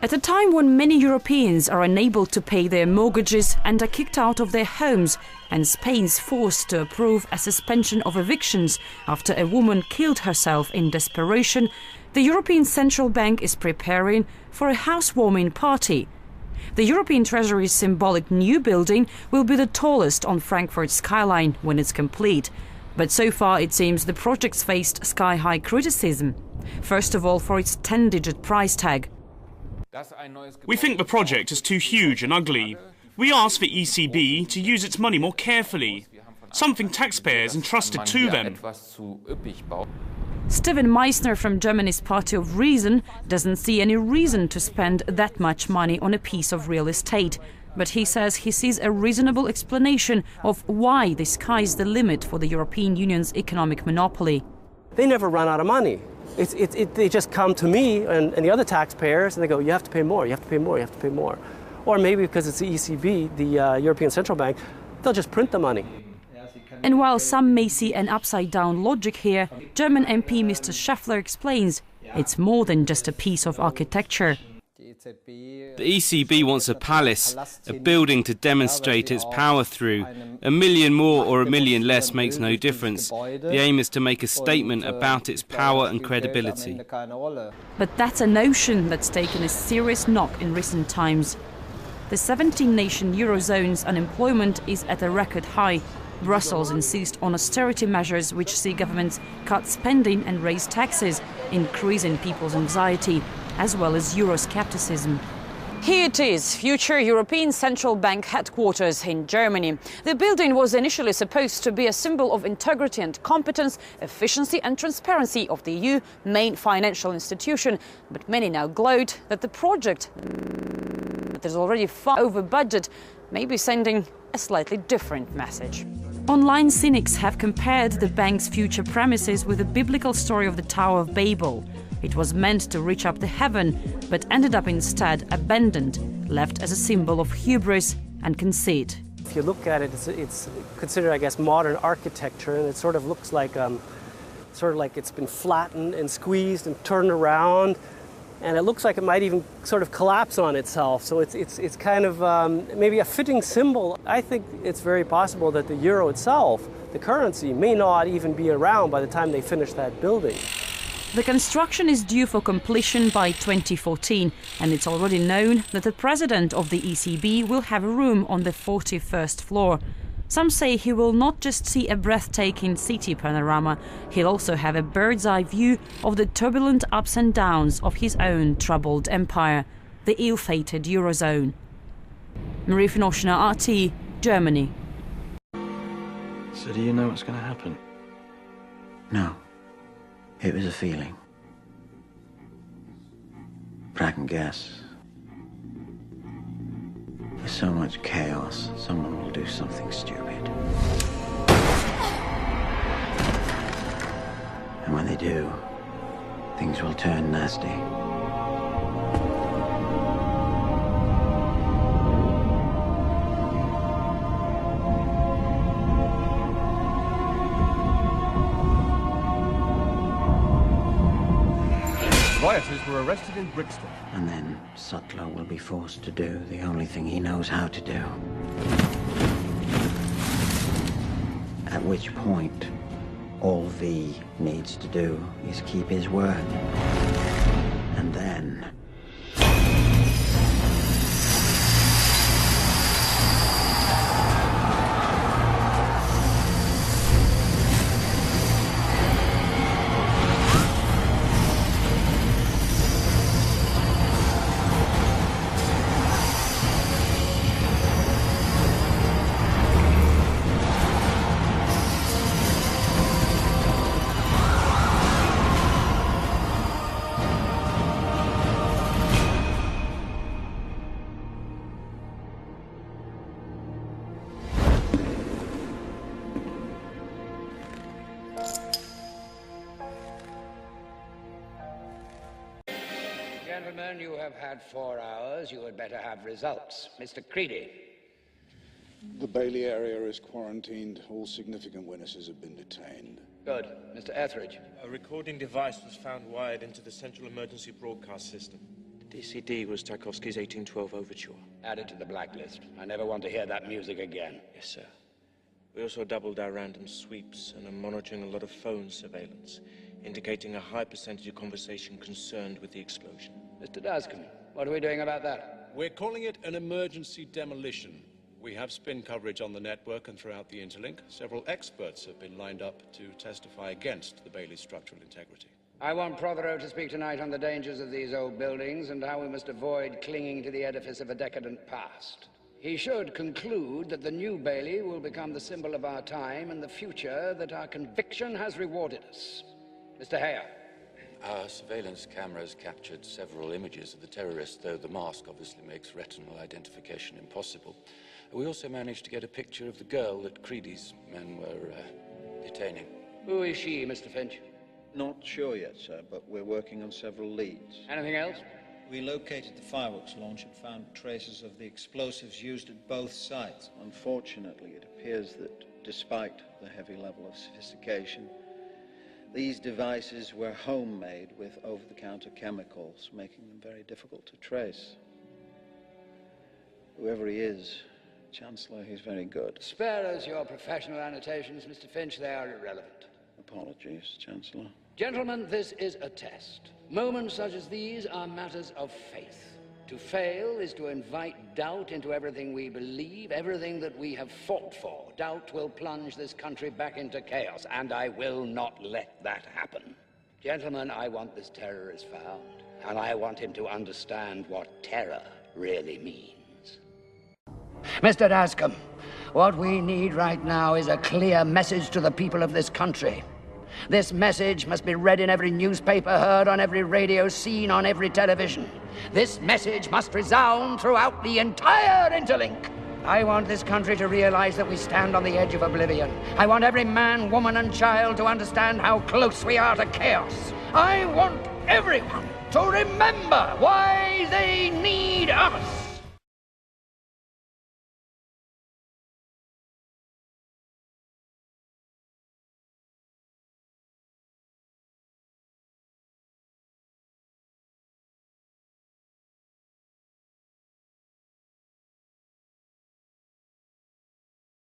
At a time when many Europeans are unable to pay their mortgages and are kicked out of their homes, and Spain's forced to approve a suspension of evictions after a woman killed herself in desperation, the European Central Bank is preparing for a housewarming party. The European Treasury's symbolic new building will be the tallest on Frankfurt's skyline when it's complete. But so far it seems the project's faced sky-high criticism. First of all, for its 10-digit price tag. We think the project is too huge and ugly. We ask the ECB to use its money more carefully, something taxpayers entrusted to them. Steven Meissner from Germany's Party of Reason doesn't see any reason to spend that much money on a piece of real estate. But he says he sees a reasonable explanation of why the sky's the limit for the European Union's economic monopoly. They never run out of money. They just come to me and the other taxpayers and they go, you have to pay more, you have to pay more, you have to pay more. Or maybe because it's the ECB, the European Central Bank, they'll just print the money. And while some may see an upside-down logic here, German MP Mr. Schäffler explains it's more than just a piece of architecture. The ECB wants a palace, a building to demonstrate its power through. A million more or a million less makes no difference. The aim is to make a statement about its power and credibility. But that's a notion that's taken a serious knock in recent times. The 17-nation Eurozone's unemployment is at a record high. Brussels insists on austerity measures which see governments cut spending and raise taxes, increasing people's anxiety, as well as Euroscepticism. Here it is, future European Central Bank headquarters in Germany. The building was initially supposed to be a symbol of integrity and competence, efficiency and transparency of the EU main financial institution. But many now gloat that the project, that is already far over budget, may be sending a slightly different message. Online cynics have compared the bank's future premises with the biblical story of the Tower of Babel. It was meant to reach up to heaven, but ended up instead abandoned, left as a symbol of hubris and conceit. If you look at it, it's considered, I guess, modern architecture, and it sort of looks like, it's been flattened and squeezed and turned around, and it looks like it might even sort of collapse on itself. So it's kind of maybe a fitting symbol. I think it's very possible that the euro itself, the currency, may not even be around by the time they finish that building. The construction is due for completion by 2014, and it's already known that the president of the ECB will have a room on the 41st floor. Some say he will not just see a breathtaking city panorama, he'll also have a bird's-eye view of the turbulent ups and downs of his own troubled empire, the ill-fated Eurozone. Marie Finoshna, RT, Germany. So do you know what's going to happen? No. It was a feeling. But I can guess. There's so much chaos, someone will do something stupid. And when they do, things will turn nasty. Rioters were arrested in Brixton. And then Sutler will be forced to do the only thing he knows how to do. At which point, all V needs to do is keep his word. And then... Gentlemen, you have had 4 hours. You had better have results. Mr. Creedy. The Bailey area is quarantined. All significant witnesses have been detained. Good. Mr. Etheridge. A recording device was found wired into the central emergency broadcast system. DCD was Tchaikovsky's 1812 Overture. Add it to the blacklist. I never want to hear that music again. Yes, sir. We also doubled our random sweeps and are monitoring a lot of phone surveillance, indicating a high percentage of conversation concerned with the explosion. Mr. Dascombe, what are we doing about that? We're calling it an emergency demolition. We have spin coverage on the network and throughout the interlink. Several experts have been lined up to testify against the Bailey's structural integrity. I want Prothero to speak tonight on the dangers of these old buildings and how we must avoid clinging to the edifice of a decadent past. He should conclude that the new Bailey will become the symbol of our time and the future that our conviction has rewarded us. Mr. Hare. Our surveillance cameras captured several images of the terrorists, though the mask obviously makes retinal identification impossible. We also managed to get a picture of the girl that Creedy's men were detaining. Who is she, Mr. Finch? Not sure yet, sir, but we're working on several leads. Anything else? We located the fireworks launch and found traces of the explosives used at both sites. Unfortunately, it appears that despite the heavy level of sophistication, these devices were homemade with over-the-counter chemicals, making them very difficult to trace. Whoever he is, Chancellor, he's very good. Spare us your professional annotations, Mr. Finch. They are irrelevant. Apologies, Chancellor. Gentlemen, this is a test. Moments such as these are matters of faith. To fail is to invite doubt into everything we believe, everything that we have fought for. Doubt will plunge this country back into chaos, and I will not let that happen. Gentlemen, I want this terrorist found, and I want him to understand what terror really means. Mr. Dascombe, what we need right now is a clear message to the people of this country. This message must be read in every newspaper, heard on every radio, seen on every television. This message must resound throughout the entire interlink. I want this country to realize that we stand on the edge of oblivion. I want every man, woman, and child to understand how close we are to chaos. I want everyone to remember why they need us.